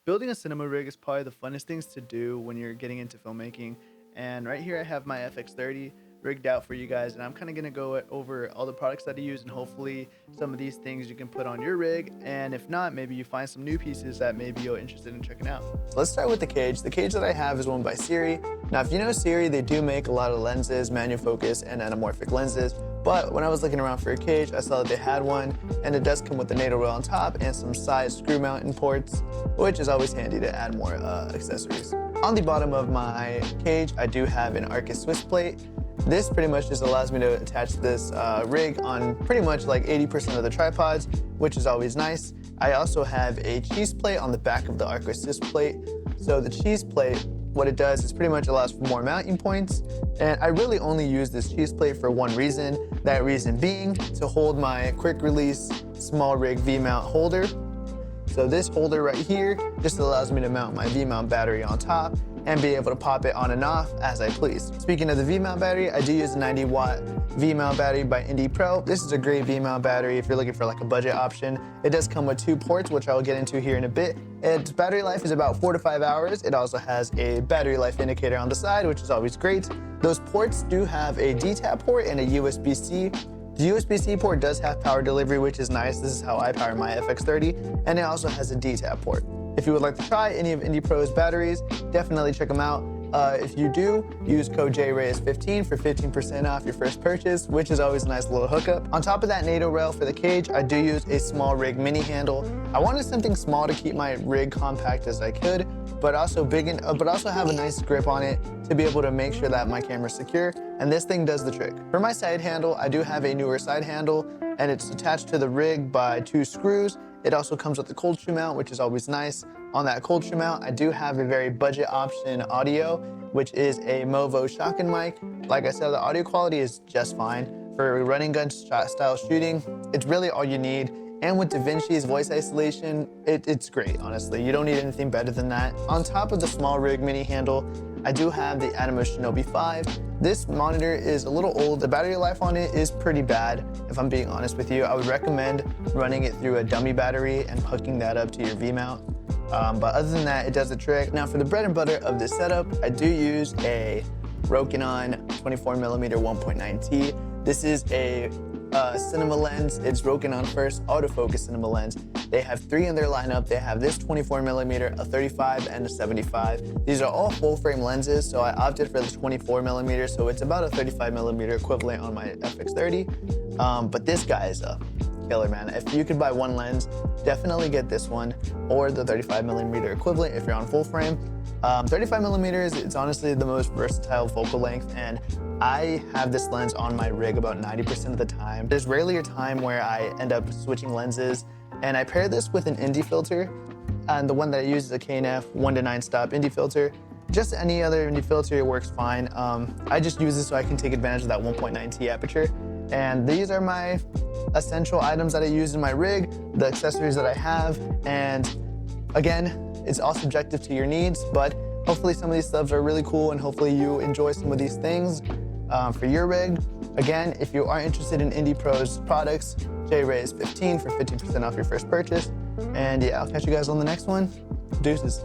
Building a cinema rig is probably the funnest things to do when you're getting into filmmaking. And right here I have my FX30 rigged out for you guys, and I'm kind of going to go over all the products that I use, and hopefully some of these things you can put on your rig, and if not, maybe you find some new pieces that maybe you're interested in checking out. Let's start with the cage. The cage that I have is one by Siri. Now, if you know Siri, they do make a lot of lenses, manual focus and anamorphic lenses. But when I was looking around for a cage, I saw that they had one, and it does come with the NATO rail on top and some side screw mounting ports, which is always handy to add more accessories. On the bottom of my cage, I do have an Arcus Swiss plate. This pretty much just allows me to attach this rig on pretty much like 80% of the tripods, which is always nice. I also have a cheese plate on the back of the Arcus Swiss plate. So the cheese plate, what it does is pretty much allows for more mounting points. And I really only use this cheese plate for one reason, that reason being to hold my quick release small rig V-mount holder. So this holder right here just allows me to mount my V-mount battery on top and be able to pop it on and off as I please. Speaking of the V-mount battery, I do use a 90-watt V-mount battery by Indie Pro. This is a great V-mount battery if you're looking for like a budget option. It does come with 2 ports, which I'll get into here in a bit. Its battery life is about 4 to 5 hours. It also has a battery life indicator on the side, which is always great. Those ports do have a D-tap port and a USB-C. The USB-C port does have power delivery, which is nice. This is how I power my FX30, and it also has a D-tap port. If you would like to try any of Indie Pro's batteries, definitely check them out. If you do, use code JReyes15 for 15% off your first purchase, which is always a nice little hookup. On top of that NATO rail for the cage, I do use a small rig mini handle. I wanted something small to keep my rig compact as I could, but also have a nice grip on it to be able to make sure that my camera's secure, and this thing does the trick. For my side handle, I do have a newer side handle, and it's attached to the rig by 2 screws. It also comes with a cold shoe mount, which is always nice. On that cold shoe mount, I do have a very budget option audio, which is a Movo shotgun mic. Like I said, the audio quality is just fine. For running gun style shooting, it's really all you need. And with DaVinci's voice isolation, it's great, honestly. You don't need anything better than that. On top of the small rig mini handle, I do have the Atomos Shinobi 5. This monitor is a little old. The battery life on it is pretty bad, if I'm being honest with you. I would recommend running it through a dummy battery and hooking that up to your V-mount. But other than that, it does the trick. Now for the bread and butter of this setup, I do use a Rokinon 24mm 1.9T. This is a cinema lens. It's Rokinon first autofocus cinema lens. They have 3 in their lineup. They have this 24mm, a 35, and a 75. These are all full frame lenses, so I opted for the 24mm, so it's about a 35mm equivalent on my FX30. But this guy is a killer, man. If you could buy one lens, definitely get this one, or the 35mm equivalent if you're on full frame. 35mm is honestly the most versatile focal length, and I have this lens on my rig about 90% of the time. There's rarely a time where I end up switching lenses, and I pair this with an Indie filter, and the one that I use is a KNF 1 to 9 stop Indie filter. Just any other Indie filter works fine. I just use this so I can take advantage of that 1.9T aperture, and these are my essential items that I use in my rig, the accessories that I have, and again, it's all subjective to your needs, but hopefully some of these subs are really cool, and hopefully you enjoy some of these things for your rig. Again, if you are interested in Indie Pro's products, JReyes15 for 15% off your first purchase. And yeah, I'll catch you guys on the next one. Deuces.